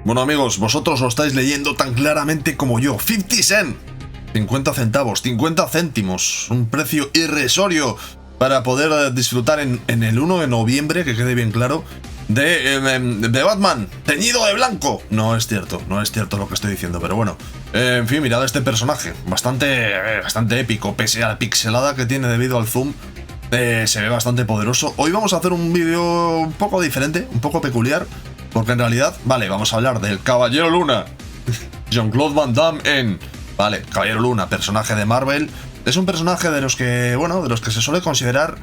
Bueno amigos, vosotros lo estáis leyendo tan claramente como yo. 50 cent. 50 centavos, 50 céntimos. Un precio irrisorio para poder disfrutar en el 1 de noviembre, que quede bien claro, de Batman, teñido de blanco. No es cierto lo que estoy diciendo, pero bueno. En fin, mirad este personaje, bastante épico, pese a la pixelada que tiene debido al zoom. Se ve bastante poderoso. Hoy vamos a hacer un vídeo un poco diferente, un poco peculiar, porque en realidad, vale, vamos a hablar del Caballero Luna. Jean-Claude Van Damme en... Vale, Caballero Luna, personaje de Marvel. Es un personaje de los que, bueno, de los que se suele considerar,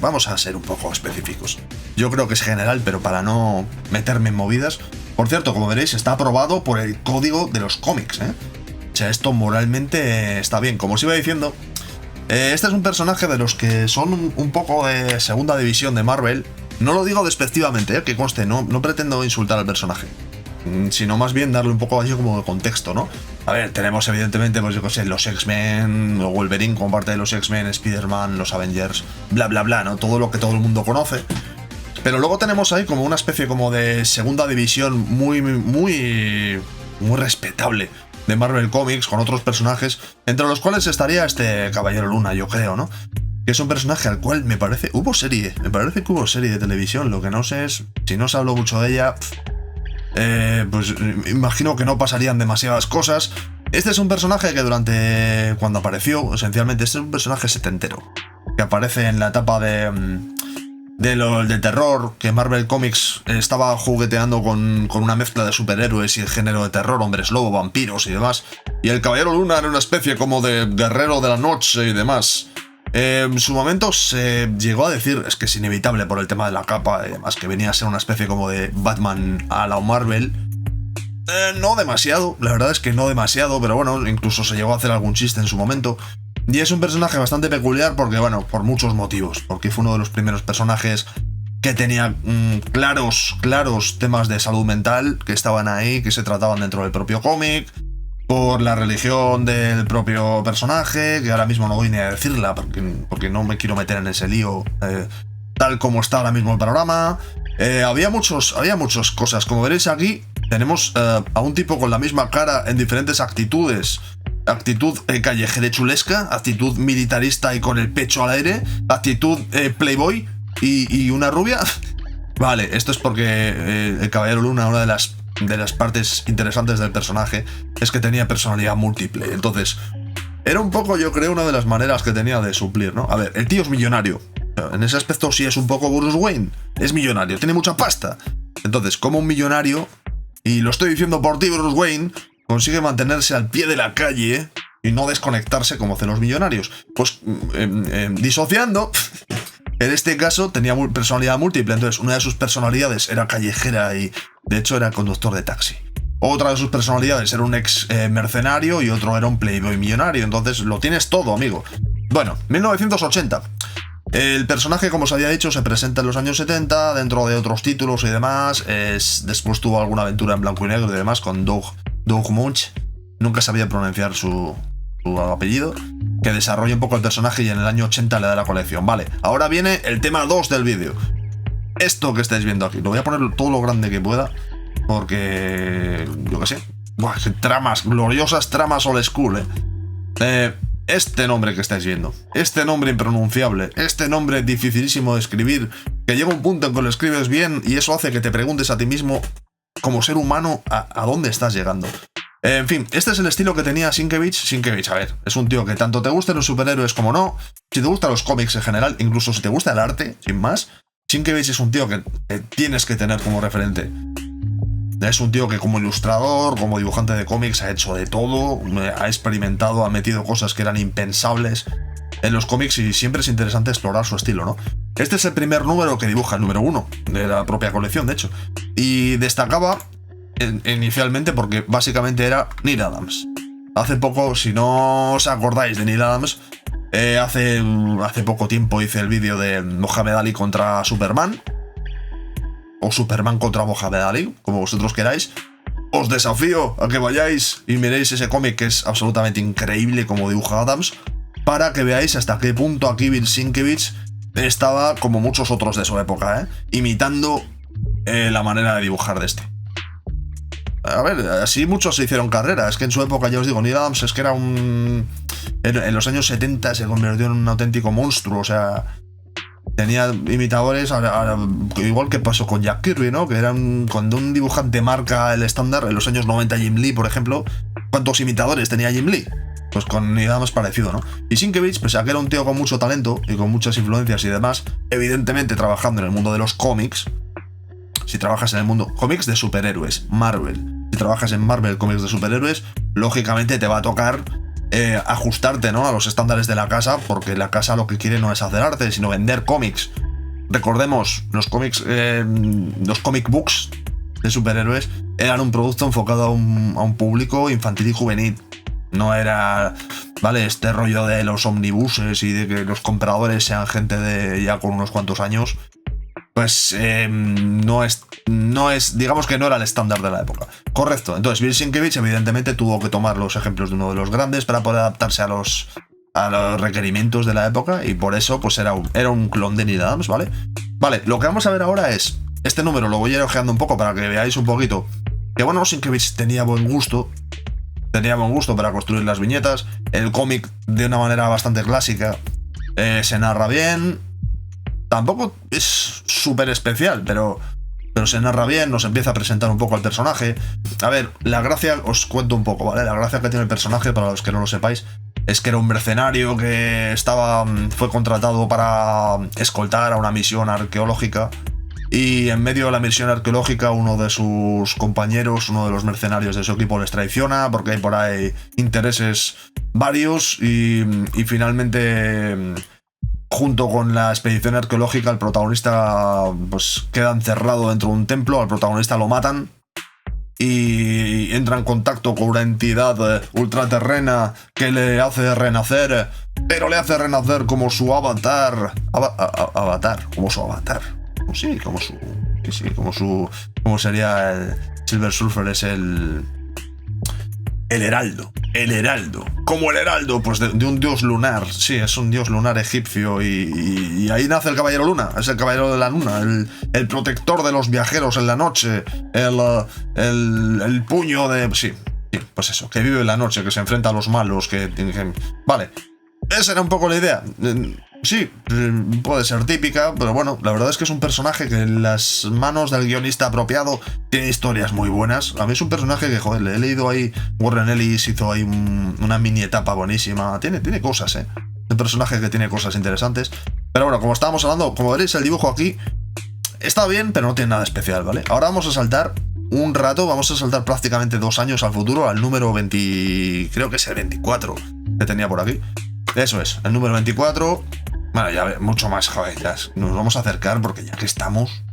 vamos a ser un poco específicos. Yo creo que es general, pero para no meterme en movidas. Por cierto, como veréis, está aprobado por el código de los cómics, ¿eh? O sea, esto moralmente está bien. Como os iba diciendo, este es un personaje de los que son un poco de segunda división de Marvel. No lo digo despectivamente, que conste, no pretendo insultar al personaje, sino más bien darle un poco así como de contexto, ¿no? A ver, tenemos evidentemente, pues yo qué sé, los X-Men, Wolverine como parte de los X-Men, Spider-Man, los Avengers, bla bla bla, ¿no? Todo lo que todo el mundo conoce. Pero luego tenemos ahí como una especie como de segunda división muy respetable de Marvel Comics, con otros personajes, entre los cuales estaría este Caballero Luna, yo creo, ¿no? Que es un personaje al cual me parece que hubo serie de televisión. Lo que no sé es, si no se habló mucho de ella, pues imagino que no pasarían demasiadas cosas. Este es un personaje que cuando apareció, esencialmente, este es un personaje setentero, que aparece en la etapa de terror, que Marvel Comics estaba jugueteando con una mezcla de superhéroes y el género de terror, hombres lobo, vampiros y demás. Y el Caballero Luna era una especie como de guerrero de la noche y demás. En su momento se llegó a decir, es que es inevitable por el tema de la capa y demás, que venía a ser una especie como de Batman a la Marvel. No demasiado, la verdad es que no demasiado, pero bueno, incluso se llegó a hacer algún chiste en su momento. Y es un personaje bastante peculiar porque, bueno, por muchos motivos. Porque fue uno de los primeros personajes que tenía claros temas de salud mental que estaban ahí, que se trataban dentro del propio cómic. Por la religión del propio personaje, que ahora mismo no voy ni a decirla porque no me quiero meter en ese lío, tal como está ahora mismo el panorama. Había muchas cosas. Como veréis aquí, tenemos a un tipo con la misma cara en diferentes actitudes. Actitud callejera chulesca, actitud militarista y con el pecho al aire, actitud playboy y una rubia. Vale, esto es porque el Caballero Luna, una de las partes interesantes del personaje es que tenía personalidad múltiple. Entonces, era un poco, yo creo, una de las maneras que tenía de suplir, ¿no? A ver, el tío es millonario. En ese aspecto sí es un poco Bruce Wayne. Es millonario, tiene mucha pasta. Entonces, como un millonario, y lo estoy diciendo por ti, Bruce Wayne, consigue mantenerse al pie de la calle y no desconectarse como hacen los millonarios. Pues disociando. En este caso tenía personalidad múltiple, entonces una de sus personalidades era callejera y de hecho era conductor de taxi. Otra de sus personalidades era un ex mercenario y otro era un playboy millonario, entonces lo tienes todo, amigo. Bueno, 1980. El personaje, como os había dicho, se presenta en los años 70 dentro de otros títulos y demás. Después tuvo alguna aventura en blanco y negro y demás con Doug Munch. Nunca sabía pronunciar su apellido, que desarrolla un poco el personaje y en el año 80 le da la colección. Vale, ahora viene el tema 2 del vídeo. Esto que estáis viendo aquí, lo voy a poner todo lo grande que pueda, porque, yo qué sé, gloriosas tramas old school, este nombre que estáis viendo, este nombre impronunciable, este nombre dificilísimo de escribir, que llega un punto en que lo escribes bien y eso hace que te preguntes a ti mismo, como ser humano, a dónde estás llegando. En fin, este es el estilo que tenía Sienkiewicz. Sienkiewicz, a ver, es un tío que tanto te gusten los superhéroes como no, si te gustan los cómics en general, incluso si te gusta el arte, sin más, Sienkiewicz es un tío que tienes que tener como referente. Es un tío que como ilustrador, como dibujante de cómics ha hecho de todo, ha experimentado, ha metido cosas que eran impensables en los cómics y siempre es interesante explorar su estilo, ¿no? Este es el primer número que dibuja, el número 1 de la propia colección, de hecho, y destacaba inicialmente porque básicamente era Neal Adams. Hace poco, si no os acordáis de Neal Adams, hace poco tiempo hice el vídeo de Mohamed Ali contra Superman, o Superman contra Mohamed Ali, como vosotros queráis. Os desafío a que vayáis y miréis ese cómic que es absolutamente increíble como dibuja Adams, para que veáis hasta qué punto aquí Bill Sienkiewicz estaba, como muchos otros de su época, imitando la manera de dibujar de este. A ver, así muchos se hicieron carrera. Es que en su época, ya os digo, Neil Adams es que era un... En los años 70 se convirtió en un auténtico monstruo, o sea... Tenía imitadores, igual que pasó con Jack Kirby, ¿no? Que cuando un dibujante marca el estándar, en los años 90 Jim Lee, por ejemplo, ¿cuántos imitadores tenía Jim Lee? Pues con nada más parecido, ¿no? Y Sienkiewicz, pese a que era un tío con mucho talento y con muchas influencias y demás, evidentemente trabajando en el mundo de los cómics, si trabajas en el mundo cómics de superhéroes, Marvel, si trabajas en Marvel cómics de superhéroes, lógicamente te va a tocar ajustarte, ¿no?, a los estándares de la casa, porque la casa lo que quiere no es hacer arte, sino vender cómics. Recordemos, los cómics, los comic books de superhéroes eran un producto enfocado a un público infantil y juvenil. No era, vale, este rollo de los omnibuses y de que los compradores sean gente de ya con unos cuantos años, pues no es, digamos que no era el estándar de la época. Correcto. Entonces Bill Sienkiewicz evidentemente tuvo que tomar los ejemplos de uno de los grandes para poder adaptarse a los requerimientos de la época, y por eso pues era un clon de Neil Adams, ¿vale? Vale, lo que vamos a ver ahora es, este número lo voy a ir ojeando un poco para que veáis un poquito que, bueno, Sienkiewicz tenía buen gusto para construir las viñetas, el cómic de una manera bastante clásica, se narra bien. Tampoco es súper especial, pero se narra bien, nos empieza a presentar un poco al personaje. A ver, la gracia, os cuento un poco, ¿vale? La gracia que tiene el personaje, para los que no lo sepáis, es que era un mercenario que fue contratado para escoltar a una misión arqueológica, y en medio de la misión arqueológica uno de sus compañeros, uno de los mercenarios de su equipo, les traiciona porque hay por ahí intereses varios, y finalmente... Junto con la expedición arqueológica, el protagonista pues queda encerrado dentro de un templo, al protagonista lo matan y entra en contacto con una entidad ultraterrena que le hace renacer, pero le hace renacer como su avatar. Como su avatar. Sí, como sería el Silver Surfer, es el heraldo. El heraldo. Como el heraldo, pues de un dios lunar. Sí, es un dios lunar egipcio. Y ahí nace el caballero luna. Es el caballero de la luna. El protector de los viajeros en la noche. El puño de... Sí, pues eso. Que vive en la noche, que se enfrenta a los malos. Vale. Esa era un poco la idea. Sí, puede ser típica, pero bueno, la verdad es que es un personaje que en las manos del guionista apropiado tiene historias muy buenas. A mí es un personaje que, joder, le he leído ahí, Warren Ellis hizo ahí una mini etapa buenísima. Tiene cosas, un personaje que tiene cosas interesantes. Pero bueno, como estábamos hablando, como veréis, el dibujo aquí está bien, pero no tiene nada especial, ¿vale? Ahora vamos a saltar un rato, vamos a saltar prácticamente 2 años al futuro, al número 20, creo que es el 24 que tenía por aquí. Eso es, el número 24. Bueno, ya mucho más, joder, ya nos vamos a acercar porque ya que estamos...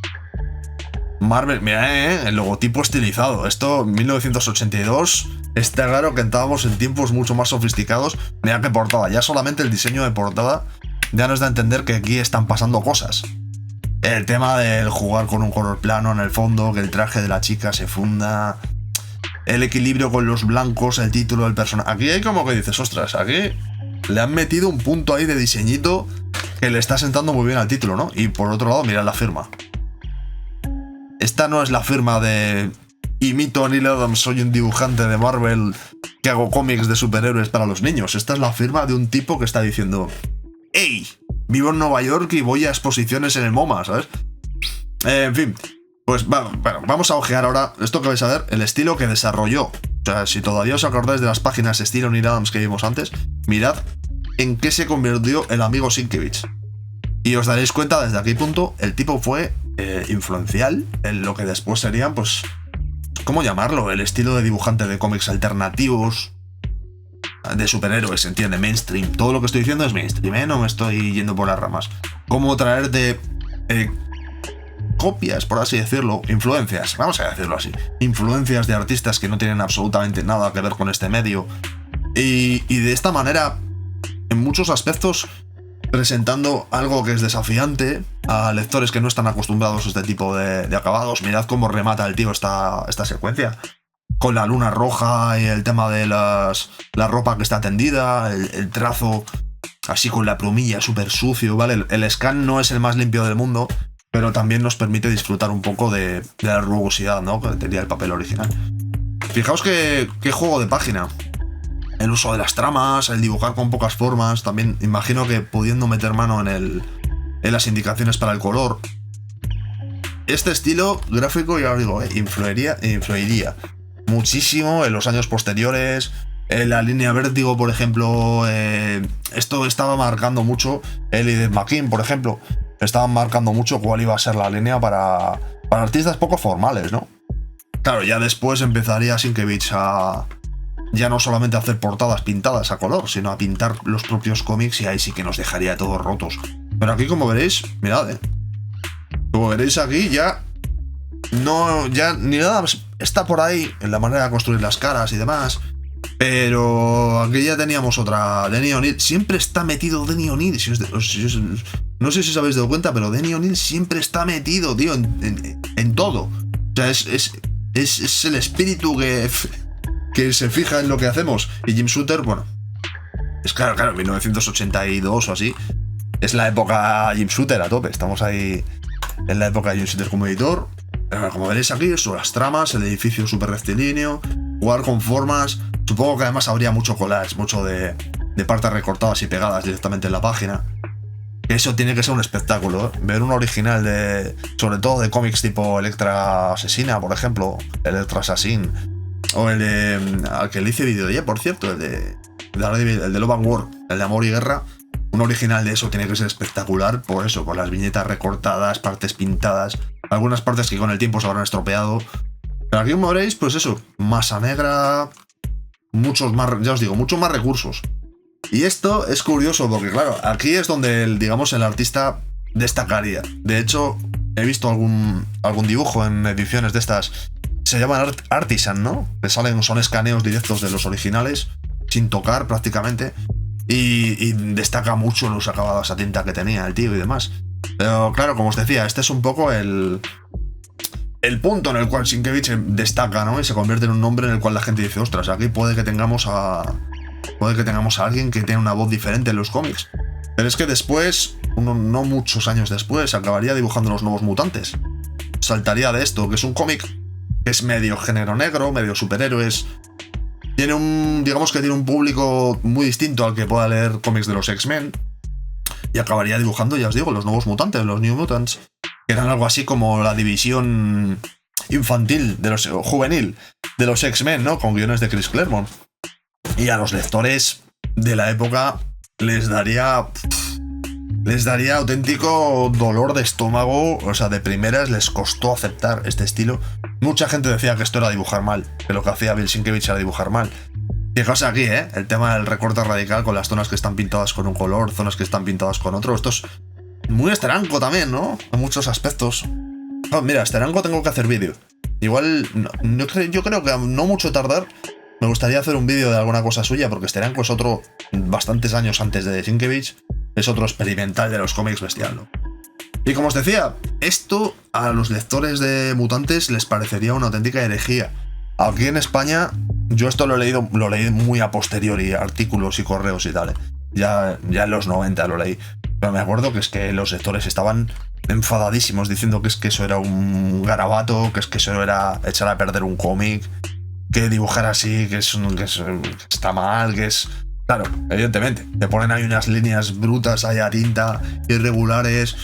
Marvel, mira, el logotipo estilizado. Esto, 1982, está claro que estábamos en tiempos mucho más sofisticados. Mira qué portada, ya solamente el diseño de portada ya nos da a entender que aquí están pasando cosas. El tema del jugar con un color plano en el fondo, que el traje de la chica se funda... El equilibrio con los blancos, el título del personaje... Aquí hay como que dices, ostras, aquí... Le han metido un punto ahí de diseñito que le está sentando muy bien al título, ¿no? Y por otro lado, mirad la firma. Esta no es la firma de... Imito a Neil Adams, soy un dibujante de Marvel que hago cómics de superhéroes para los niños. Esta es la firma de un tipo que está diciendo... ¡Ey! Vivo en Nueva York y voy a exposiciones en el MoMA, ¿sabes? En fin... Pues bueno, vamos a ojear ahora esto que vais a ver, el estilo que desarrolló. O sea, si todavía os acordáis de las páginas estilo Neil Adams que vimos antes, mirad en qué se convirtió el amigo Sienkiewicz. Y os daréis cuenta desde qué punto el tipo fue influencial en lo que después serían, pues, ¿cómo llamarlo? El estilo de dibujante de cómics alternativos, de superhéroes, ¿entiende? Mainstream. Todo lo que estoy diciendo es mainstream, no me estoy yendo por las ramas. ¿Cómo traer de... copias, por así decirlo, influencias, vamos a decirlo así, influencias de artistas que no tienen absolutamente nada que ver con este medio, y de esta manera, en muchos aspectos, presentando algo que es desafiante a lectores que no están acostumbrados a este tipo de acabados. Mirad cómo remata el tío esta secuencia, con la luna roja y el tema de la ropa que está tendida, el trazo así con la plumilla súper sucio, ¿vale? El scan no es el más limpio del mundo, pero también nos permite disfrutar un poco de la rugosidad, ¿no?, que tenía el papel original. Fijaos qué juego de página. El uso de las tramas, el dibujar con pocas formas, también imagino que pudiendo meter mano en las indicaciones para el color. Este estilo gráfico, ya os digo, influiría muchísimo en los años posteriores. La línea Vértigo, por ejemplo, esto estaba marcando mucho. Él y Dave McKean, por ejemplo, estaban marcando mucho cuál iba a ser la línea para artistas poco formales, ¿no? Claro, ya después empezaría Sienkiewicz a ya no solamente a hacer portadas pintadas a color, sino a pintar los propios cómics, y ahí sí que nos dejaría todos rotos. Pero aquí, como veréis, mirad, como veréis aquí ya ni nada está por ahí en la manera de construir las caras y demás. Pero aquí ya teníamos otra. Denny O'Neil. Siempre está metido Denny O'Neil. No sé si os habéis dado cuenta, pero Denny O'Neil siempre está metido, tío, en todo. O sea, es el espíritu que se fija en lo que hacemos. Y Jim Shooter, bueno, es claro, 1982 o así. Es la época Jim Shooter a tope. Estamos ahí en la época de Jim Shooter como editor. Pero como veréis aquí, eso, las tramas, el edificio súper rectilíneo, jugar con formas. Supongo que además habría mucho collage, mucho de partes recortadas y pegadas directamente en la página. Eso tiene que ser un espectáculo, ¿eh? Ver un original sobre todo de cómics tipo Electra Asesina, por ejemplo, Electra Assassin, o el de al que le hice vídeo ya, por cierto, el de Love and War, el de Amor y Guerra. Un original de eso tiene que ser espectacular, por eso, por las viñetas recortadas, partes pintadas, algunas partes que con el tiempo se habrán estropeado. Pero aquí, como veréis, pues eso, masa negra, muchos más, ya os digo, muchos más recursos. Y esto es curioso porque, claro, aquí es donde el artista destacaría. De hecho, he visto algún dibujo en ediciones de estas, se llaman Artisan, ¿no? Que son escaneos directos de los originales, sin tocar prácticamente. Y destaca mucho los acabados a tinta que tenía el tío y demás. Pero claro, como os decía, este es un poco el punto en el cual Sienkiewicz destaca, ¿no? Y se convierte en un nombre en el cual la gente dice, ostras, aquí puede que tengamos a alguien que tiene una voz diferente en los cómics. Pero es que después, no muchos años después, acabaría dibujando Los Nuevos Mutantes. Saltaría de esto, que es un cómic que es medio género negro, medio superhéroes. Digamos que tiene un público muy distinto al que pueda leer cómics de los X-Men. Y acabaría dibujando, ya os digo, Los Nuevos Mutantes, los New Mutants, que eran algo así como la división infantil, juvenil de los X-Men, ¿no? Con guiones de Chris Claremont. Y a los lectores de la época les daría auténtico dolor de estómago. O sea, de primeras les costó aceptar este estilo. Mucha gente decía que esto era dibujar mal, que lo que hacía Bill Sienkiewicz era dibujar mal. Fijaos aquí, el tema del recorte radical, con las zonas que están pintadas con un color, zonas que están pintadas con otro. Esto es muy esteranco también, ¿no? En muchos aspectos. Oh, mira, esteranco tengo que hacer vídeo. Igual, yo creo que a no mucho tardar me gustaría hacer un vídeo de alguna cosa suya, porque Steranko es otro, bastantes años antes de Sienkiewicz, es otro experimental de los cómics bestial, ¿no? Y como os decía, esto a los lectores de Mutantes les parecería una auténtica herejía. Aquí en España, yo esto lo leí muy a posteriori, artículos y correos y tal, ya en los 90 lo leí. Pero me acuerdo que es que los lectores estaban enfadadísimos diciendo que es que eso era un garabato, que es que eso era echar a perder un cómic, que dibujar así, que está mal, que es... Claro, evidentemente, te ponen ahí unas líneas brutas ahí a tinta, irregulares.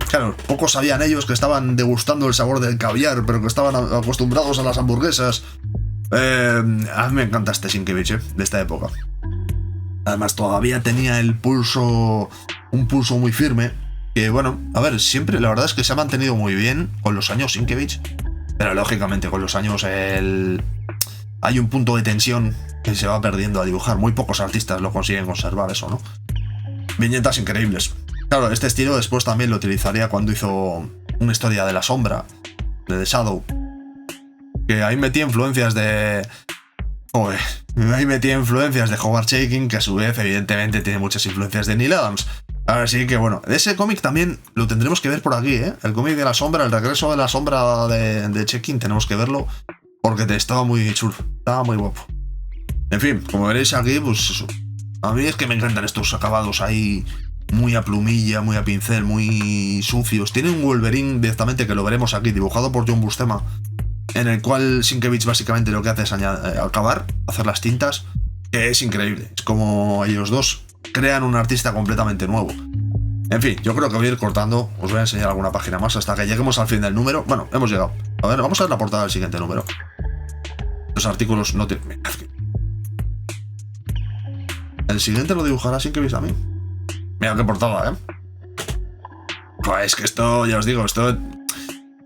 Claro, pocos sabían ellos que estaban degustando el sabor del caviar, pero que estaban acostumbrados a las hamburguesas. A mí me encanta este Sienkiewicz, de esta época. Además, todavía tenía un pulso muy firme. Que bueno, a ver, siempre la verdad es que se ha mantenido muy bien con los años Sienkiewicz. Pero lógicamente con los años hay un punto de tensión que se va perdiendo a dibujar. Muy pocos artistas lo consiguen conservar eso, ¿no? Viñetas increíbles. Claro, este estilo después también lo utilizaría cuando hizo una historia de la sombra, de The Shadow. Que ahí metía influencias de... Ahí metía influencias de Howard Chaykin, que a su vez evidentemente tiene muchas influencias de Neil Adams. Así que bueno, ese cómic también lo tendremos que ver por aquí, ¿eh? El cómic de la sombra, el regreso de la sombra de Chaykin, tenemos que verlo. Porque estaba muy chulo, estaba muy guapo. En fin, como veréis aquí, pues eso. A mí es que me encantan estos acabados ahí muy a plumilla, muy a pincel, muy sucios. Tiene un Wolverine directamente que lo veremos aquí, dibujado por John Buscema. en el cual Sienkiewicz básicamente lo que hace es acabar, hacer las tintas, que es increíble. Es como ellos dos crean un artista completamente nuevo. En fin, yo creo que voy a ir cortando. Os voy a enseñar alguna página más hasta que lleguemos al fin del número. Bueno, hemos llegado. A ver, vamos a ver la portada del siguiente número. Los artículos no tienen... El siguiente lo dibujará Sienkiewicz a mí. Mira qué portada, ¿eh? Pues es que esto, ya os digo, esto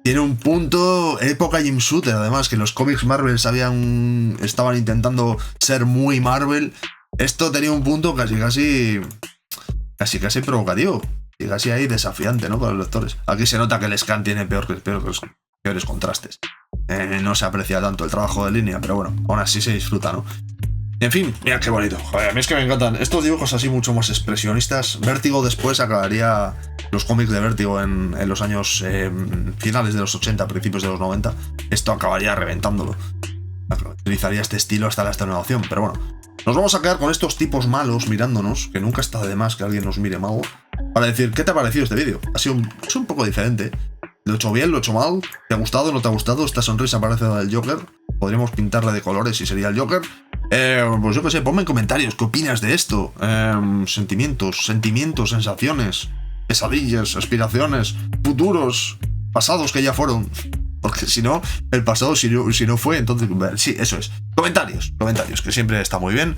tiene un punto época Jim Shooter, además, que los cómics Marvel estaban intentando ser muy Marvel. Esto tenía un punto casi provocativo. Y casi ahí desafiante, ¿no? Para los lectores. Aquí se nota que el scan tiene peores contrastes. No se aprecia tanto el trabajo de línea, pero bueno, aún así se disfruta, ¿no? En fin, mira qué bonito. Joder, a mí es que me encantan estos dibujos así mucho más expresionistas. Vértigo después acabaría los cómics de Vértigo en los años finales de los 80, principios de los 90. Esto acabaría reventándolo. Utilizaría este estilo hasta la extenuación, pero bueno. Nos vamos a quedar con estos tipos malos mirándonos, que nunca está de más que alguien nos mire malo, para decir, ¿qué te ha parecido este vídeo? Es un poco diferente. ¿Lo he hecho bien? ¿Lo he hecho mal? ¿Te ha gustado? ¿No te ha gustado? ¿Esta sonrisa parece la del Joker? Podríamos pintarla de colores y sería el Joker. Pues yo qué sé, ponme en comentarios qué opinas de esto. Sentimientos, sensaciones, pesadillas, aspiraciones, futuros, pasados que ya fueron. Porque si no, el pasado, si no fue, entonces... Sí, eso es. Comentarios, que siempre está muy bien.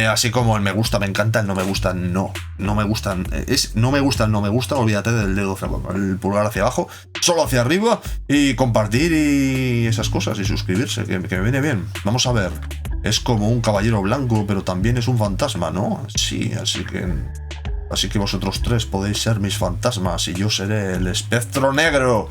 Así como el me gusta, me encanta, el no me gusta, no. No me gustan. No me gusta, el no me gusta. Olvídate del dedo, el pulgar hacia abajo. Solo hacia arriba. Y compartir y esas cosas. Y suscribirse, que me viene bien. Vamos a ver. Es como un caballero blanco, pero también es un fantasma, ¿no? Sí, así que vosotros tres podéis ser mis fantasmas y yo seré el espectro negro.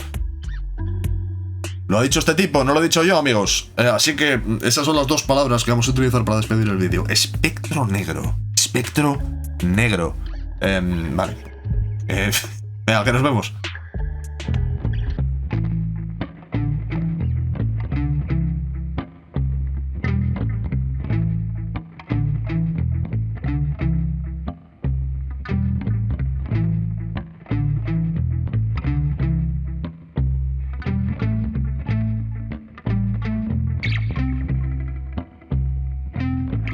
Lo ha dicho este tipo, no lo he dicho yo, amigos. Así que esas son las dos palabras que vamos a utilizar para despedir el vídeo. Espectro negro. Espectro negro. Vale. Venga, que nos vemos.